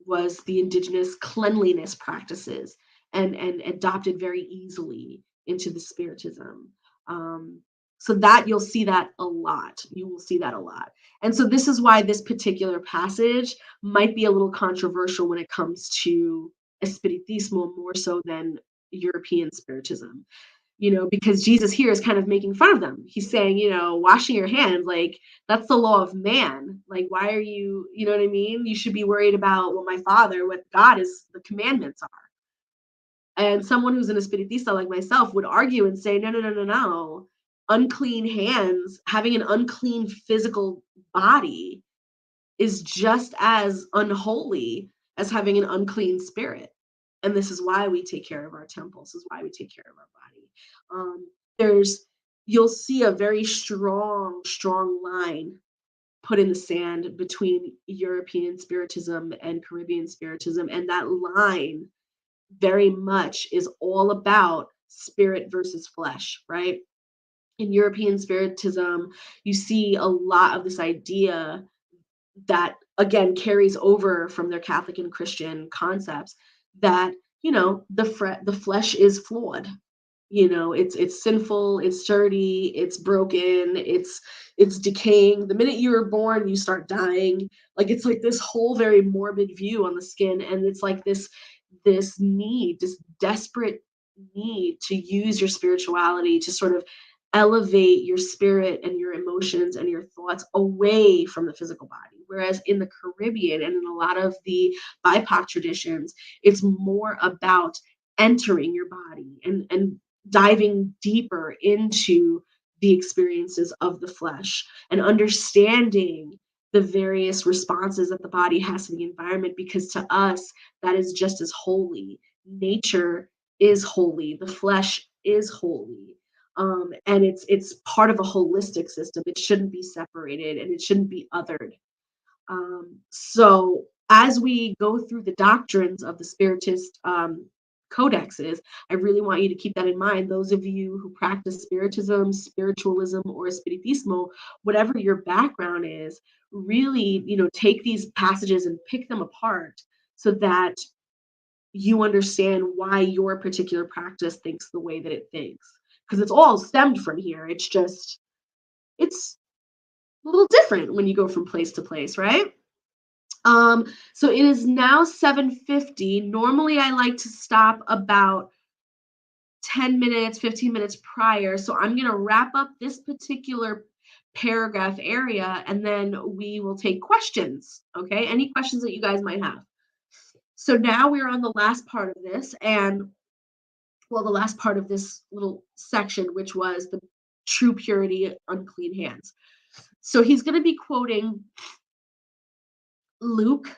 was the indigenous cleanliness practices and adopted very easily into the spiritism. Um, so that you'll see that a lot. You will see that a lot. And so this is why this particular passage might be a little controversial when it comes to Espiritismo more so than European Spiritism, because Jesus here is kind of making fun of them. He's saying, washing your hands, like that's the law of man. Like, why are you, you know what I mean? You should be worried about what God is, the commandments are. And someone who's an espiritista like myself would argue and say, no, no, no, no, no. Unclean hands, having an unclean physical body is just as unholy as having an unclean spirit. And this is why we take care of our temples. This is why we take care of our body. There's You'll see a very strong, strong line put in the sand between European Spiritism and Caribbean Spiritism, and that line very much is all about spirit versus flesh, right? In European Spiritism, you see a lot of this idea that again carries over from their Catholic and Christian concepts that the flesh is flawed. It's sinful, it's dirty, it's broken, it's decaying. The minute you were born, you start dying. Like it's like this whole very morbid view on the skin, and it's like this desperate need to use your spirituality to sort of elevate your spirit and your emotions and your thoughts away from the physical body. Whereas in the Caribbean and in a lot of the BIPOC traditions, it's more about entering your body and diving deeper into the experiences of the flesh and understanding the various responses that the body has to the environment, because to us that is just as holy. Nature is holy, the flesh is holy. And it's part of a holistic system. It shouldn't be separated and it shouldn't be othered. So as we go through the doctrines of the Spiritist codexes, I really want you to keep that in mind. Those of you who practice Spiritism, Spiritualism, or Spiritismo, whatever your background is, really, take these passages and pick them apart so that you understand why your particular practice thinks the way that it thinks. Because it's all stemmed from here. It's a little different when you go from place to place, right? So it is now 7:50. Normally I like to stop about 10 minutes, 15 minutes prior. So I'm going to wrap up this particular paragraph area and then we will take questions. Okay. Any questions that you guys might have. So now we're on the last part of this, and the last part of this little section, which was the true purity, unclean hands. So he's going to be quoting Luke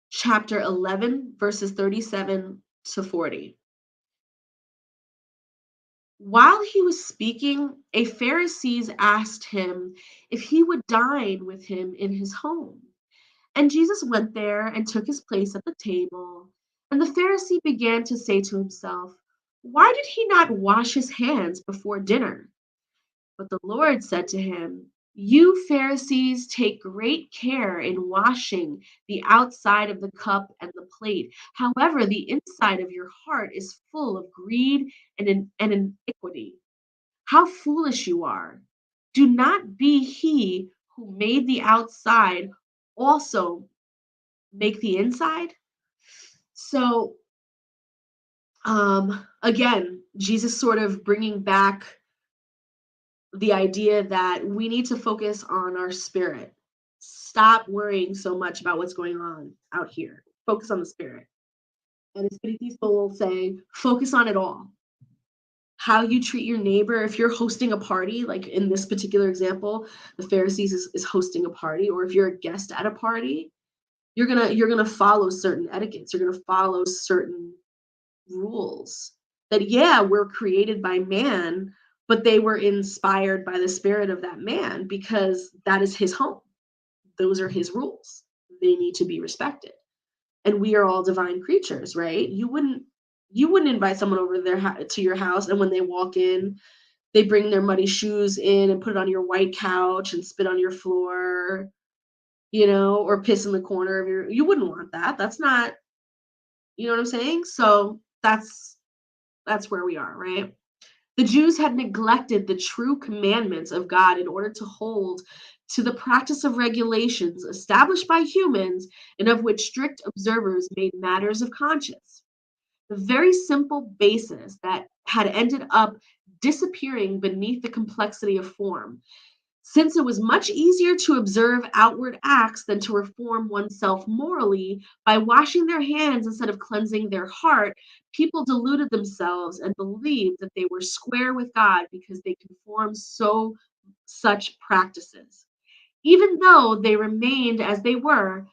chapter 11, verses 37 to 40. While he was speaking, a Pharisee asked him if he would dine with him in his home. And Jesus went there and took his place at the table. And the Pharisee began to say to himself, "Why did he not wash his hands before dinner?" But the Lord said to him, "You Pharisees take great care in washing the outside of the cup and the plate. However, the inside of your heart is full of greed and iniquity. How foolish you are! Do not be he who made the outside also make the inside? So, again, Jesus sort of bringing back the idea that we need to focus on our spirit. Stop worrying so much about what's going on out here. Focus on the spirit. And Spiritism will say, focus on it all. How you treat your neighbor, if you're hosting a party, like in this particular example, the Pharisees is hosting a party, or if you're a guest at a party, you're gonna follow certain etiquettes, you're gonna follow certain rules. That yeah, we're created by man, but they were inspired by the spirit of that man because that is his home. Those are his rules. They need to be respected. And we are all divine creatures, right? You wouldn't invite someone over to your house, and when they walk in, they bring their muddy shoes in and put it on your white couch and spit on your floor, or piss in the corner of you wouldn't want that. That's not, you know what I'm saying? So that's where we are, right? The Jews had neglected the true commandments of God in order to hold to the practice of regulations established by humans and of which strict observers made matters of conscience. The very simple basis that had ended up disappearing beneath the complexity of form. Since it was much easier to observe outward acts than to reform oneself morally, by washing their hands instead of cleansing their heart, people deluded themselves and believed that they were square with God because they conformed such practices. Even though they remained as they were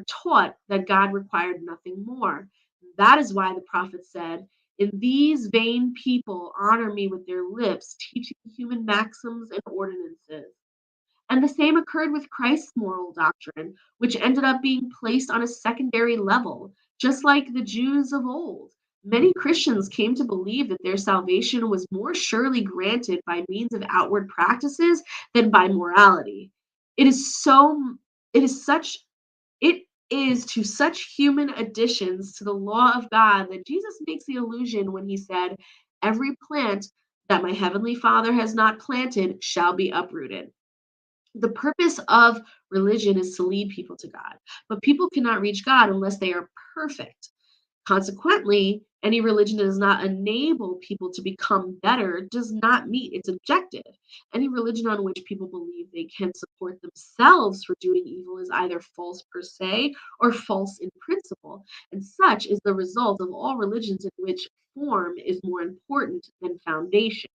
taught that God required nothing more. That is why the prophet said, in these vain people honor me with their lips, teaching human maxims and ordinances. And the same occurred with Christ's moral doctrine, which ended up being placed on a secondary level, just like the Jews of old. Many Christians came to believe that their salvation was more surely granted by means of outward practices than by morality. It is so, it is such, it is to such human additions to the law of God that Jesus makes the allusion when he said, every plant that my heavenly Father has not planted shall be uprooted. The purpose of religion is to lead people to God, but people cannot reach God unless they are perfect. Consequently, any religion that does not enable people to become better does not meet its objective. Any religion on which people believe they can support themselves for doing evil is either false per se or false in principle, and such is the result of all religions in which form is more important than foundation.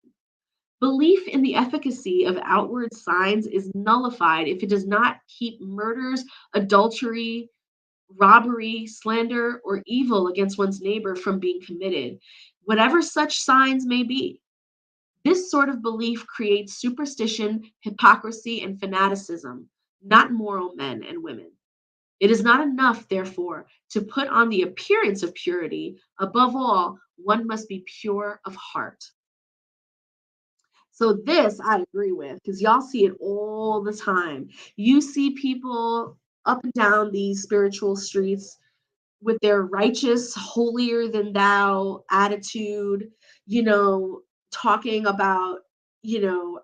Belief in the efficacy of outward signs is nullified if it does not keep murders, adultery, robbery, slander, or evil against one's neighbor from being committed, whatever such signs may be. This sort of belief creates superstition, hypocrisy, and fanaticism, not moral men and women. It is not enough, therefore, to put on the appearance of purity. Above all, one must be pure of heart. So this I agree with because y'all see it all the time. You see people up and down these spiritual streets with their righteous, holier than thou attitude, talking about,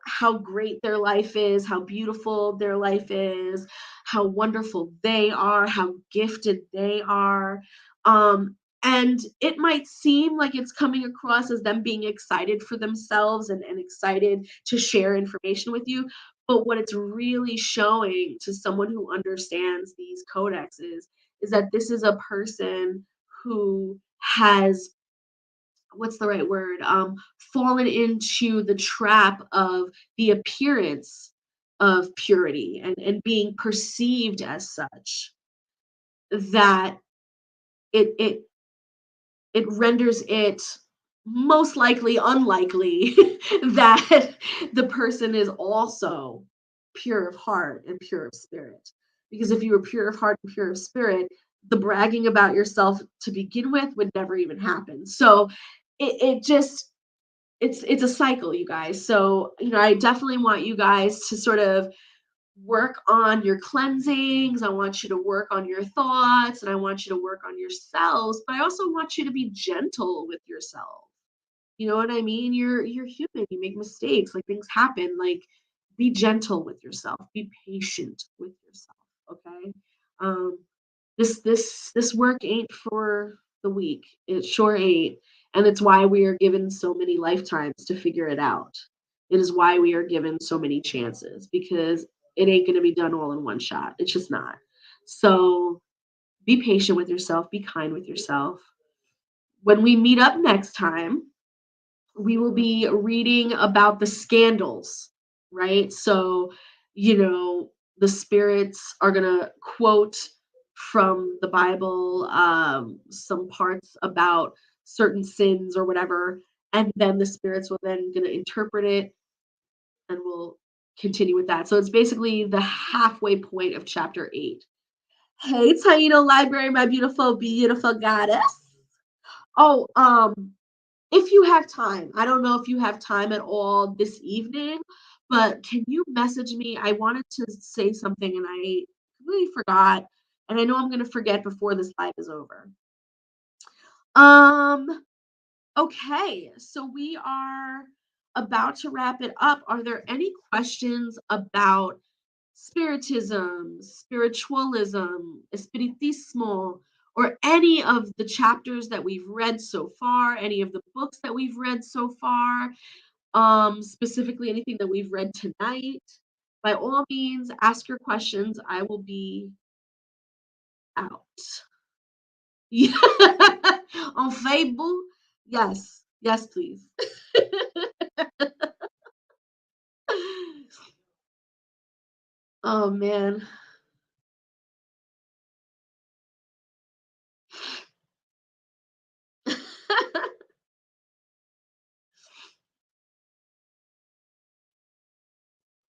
how great their life is, how beautiful their life is, how wonderful they are, how gifted they are. And it might seem like it's coming across as them being excited for themselves and excited to share information with you. But what it's really showing to someone who understands these codexes is that this is a person who has, what's the right word, fallen into the trap of the appearance of purity and being perceived as such, that it it renders it most likely unlikely that the person is also pure of heart and pure of spirit. Because if you were pure of heart and pure of spirit, the bragging about yourself to begin with would never even happen. So it just it's a cycle, you guys. So, I definitely want you guys to sort of work on your cleansings. I want you to work on your thoughts and I want you to work on yourselves, but I also want you to be gentle with yourself. You know what I mean? You're human. You make mistakes, like things happen. Like be gentle with yourself. Be patient with yourself, okay? Um This work ain't for the weak. It sure ain't. And it's why we are given so many lifetimes to figure it out. It is why we are given so many chances, because it ain't going to be done all in one shot. It's just not. So be patient with yourself, be kind with yourself. When we meet up next time, we will be reading about the scandals, right? So, the spirits are going to quote from the Bible some parts about certain sins or whatever, and then the spirits will then going to interpret it, and we'll continue with that. So it's basically the halfway point of chapter 8. Hey, Taino Library, my beautiful, beautiful goddess. Oh, if you have time, I don't know if you have time at all this evening, but can you message me? I wanted to say something and I completely forgot, and I know I'm going to forget before this live is over. Um, okay, so we are about to wrap it up. Are there any questions about Spiritism, spiritualism, Spiritismo, or any of the chapters that we've read so far, any of the books that we've read so far, specifically anything that we've read tonight? By all means, ask your questions. I will be out. Yeah. On Facebook? Yes. Yes, please. Oh, man.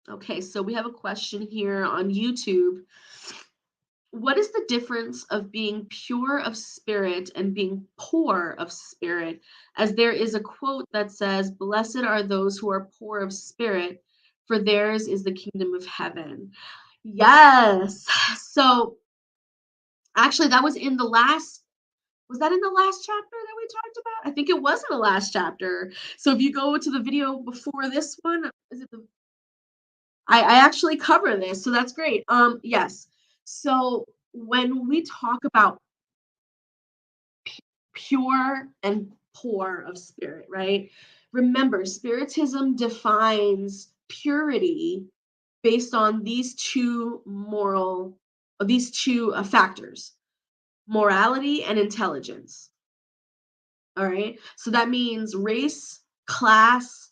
Okay, so we have a question here on YouTube. What is the difference of being pure of spirit and being poor of spirit? As there is a quote that says, "Blessed are those who are poor of spirit, for theirs is the kingdom of heaven." Yes. So actually, that was in the last. Was that in the last chapter that we talked about? I think it was in the last chapter. So if you go to the video before this one, is it the I actually cover this, so that's great. Yes. So when we talk about pure and poor of spirit, right? Remember, Spiritism defines purity based on these two factors: morality and intelligence. All right. So that means race, class,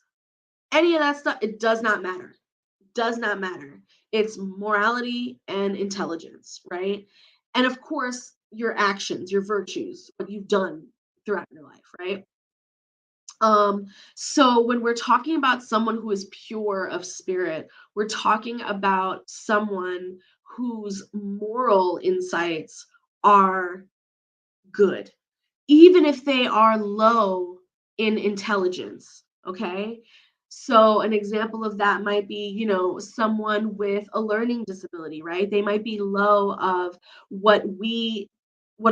any of that stuff, it does not matter. Does not matter. It's morality and intelligence, right? And of course, your actions, your virtues, what you've done throughout your life, right? So when we're talking about someone who is pure of spirit, we're talking about someone whose moral insights are good, even if they are low in intelligence. Okay. So an example of that might be, someone with a learning disability, right? They might be low of what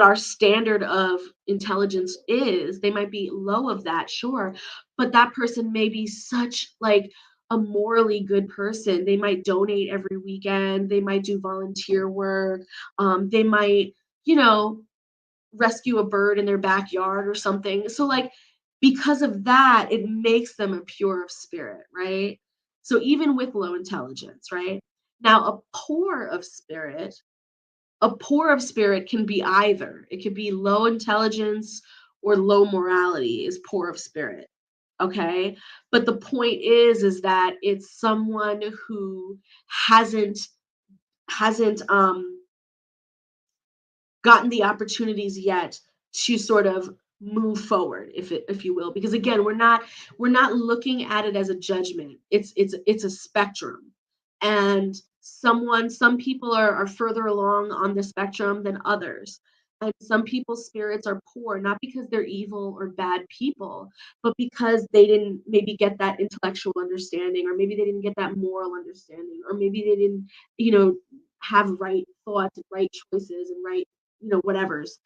our standard of intelligence is. They might be low of that, sure. But that person may be such like a morally good person. They might donate every weekend. They might do volunteer work. They might, you know, rescue a bird in their backyard or something. So like because of that, it makes them a pure of spirit, right? So even with low intelligence, right? Now a poor of spirit can be either. It could be low intelligence or low morality is poor of spirit. Okay? But the point is that it's someone who hasn't hasn't gotten the opportunities yet to sort of move forward, if you will, because again, we're not looking at it as a judgment. It's a spectrum, and some people are further along on the spectrum than others. And some people's spirits are poor, not because they're evil or bad people, but because they didn't maybe get that intellectual understanding, or maybe they didn't get that moral understanding, or maybe they didn't, you know, have right thoughts and right choices and right, whatever's.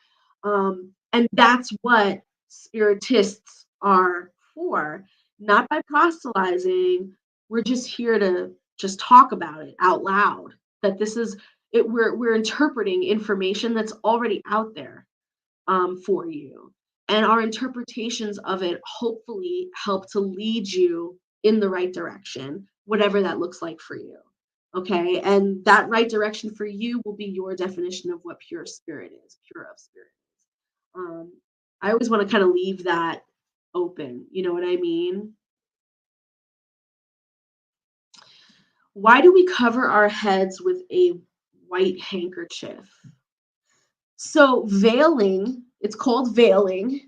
And that's what spiritists are for, not by proselytizing. We're just here to just talk about it out loud, that this is we're interpreting information that's already out there for you. And our interpretations of it hopefully help to lead you in the right direction, whatever that looks like for you. Okay. And that right direction for you will be your definition of what pure spirit is, pure of spirit is. I always want to kind of leave that open. You know what I mean? Why do we cover our heads with a white handkerchief? So, veiling, it's called veiling.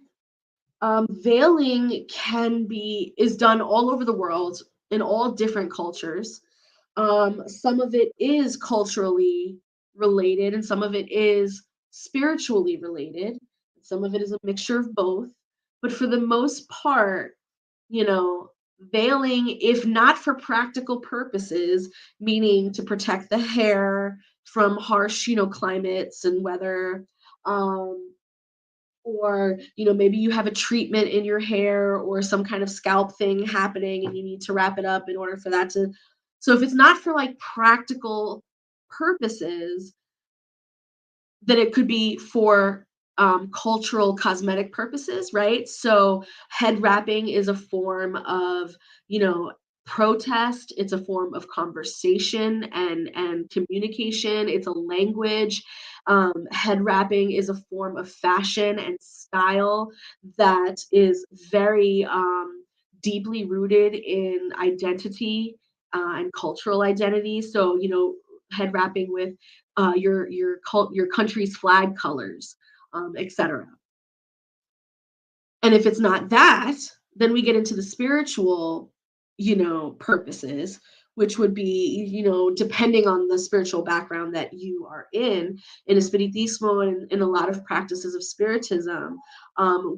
Veiling is done all over the world in all different cultures. Some of it is culturally related, and some of it is spiritually related. Some of it is a mixture of both. But for the most part, you know, veiling, if not for practical purposes, meaning to protect the hair from harsh, climates and weather, um, or maybe you have a treatment in your hair or some kind of scalp thing happening and you need to wrap it up in order for that to, so if it's not for like practical purposes, then it could be for cultural cosmetic purposes, right? So head wrapping is a form of, you know, protest. It's a form of conversation and communication. It's a language. Head wrapping is a form of fashion and style that is very deeply rooted in identity and cultural identity. So, head wrapping with your country's flag colors, etc. And if it's not that, then we get into the spiritual, purposes, which would be, depending on the spiritual background that you are in Espiritismo and in a lot of practices of Spiritism,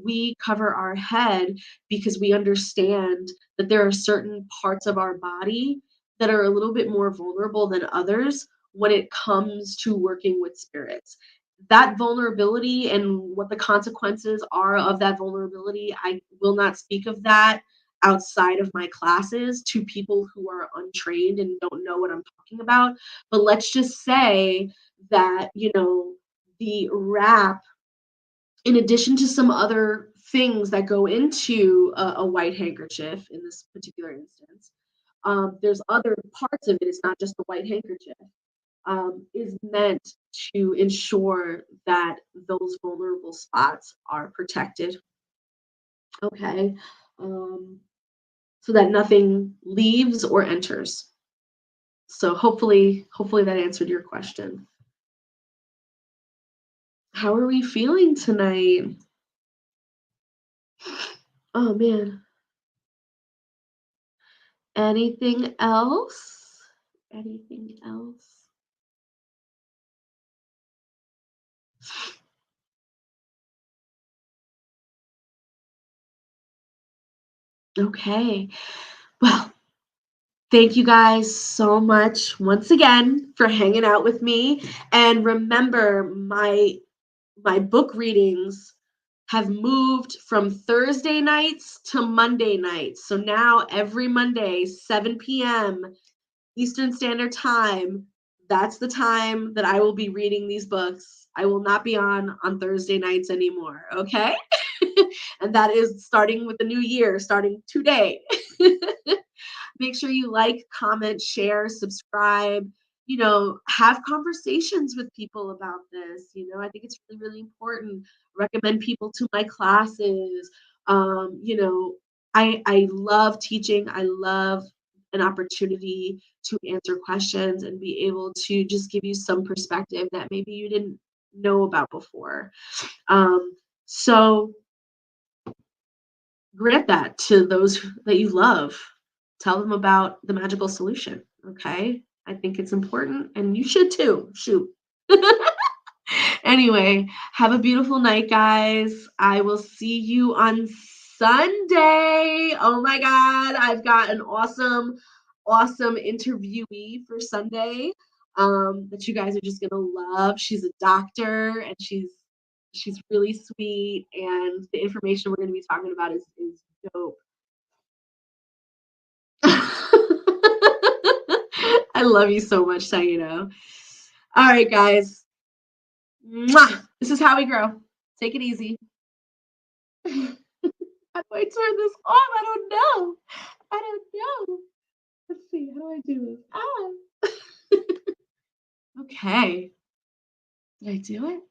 we cover our head because we understand that there are certain parts of our body that are a little bit more vulnerable than others when it comes to working with spirits. That vulnerability and what the consequences are of that vulnerability, I will not speak of that outside of my classes to people who are untrained and don't know what I'm talking about. But let's just say that, the wrap, in addition to some other things that go into a white handkerchief in this particular instance, there's other parts of it. It's not just the white handkerchief. Is meant to ensure that those vulnerable spots are protected. Okay. Um, so that nothing leaves or enters. So hopefully that answered your question. How are we feeling tonight? Oh man. Anything else? Anything else? Okay. Well, thank you guys so much once again for hanging out with me. And remember, my book readings have moved from Thursday nights to Monday nights. So now every Monday, 7 p.m. Eastern Standard Time, that's the time that I will be reading these books. I will not be on Thursday nights anymore, okay? And that is starting with the new year, starting today. Make sure you like, comment, share, subscribe, have conversations with people about this. I think it's really, really important. Recommend people to my classes. I love teaching. I love an opportunity to answer questions and be able to just give you some perspective that maybe you didn't know about before. So grant that to those that you love. Tell them about the magical solution. Okay. I think it's important and you should too. Shoot. Anyway, have a beautiful night, guys. I will see you on Sunday. Oh my God. I've got an awesome, awesome interviewee for Sunday that you guys are just gonna love. She's a doctor and she's really sweet, and the information we're gonna be talking about is dope. I love you so much, Taino. All right, guys. Mwah! This is how we grow. Take it easy. How do I turn this on? I don't know. I don't know. Let's see. How do I do this? Ah. Okay. Did I do it?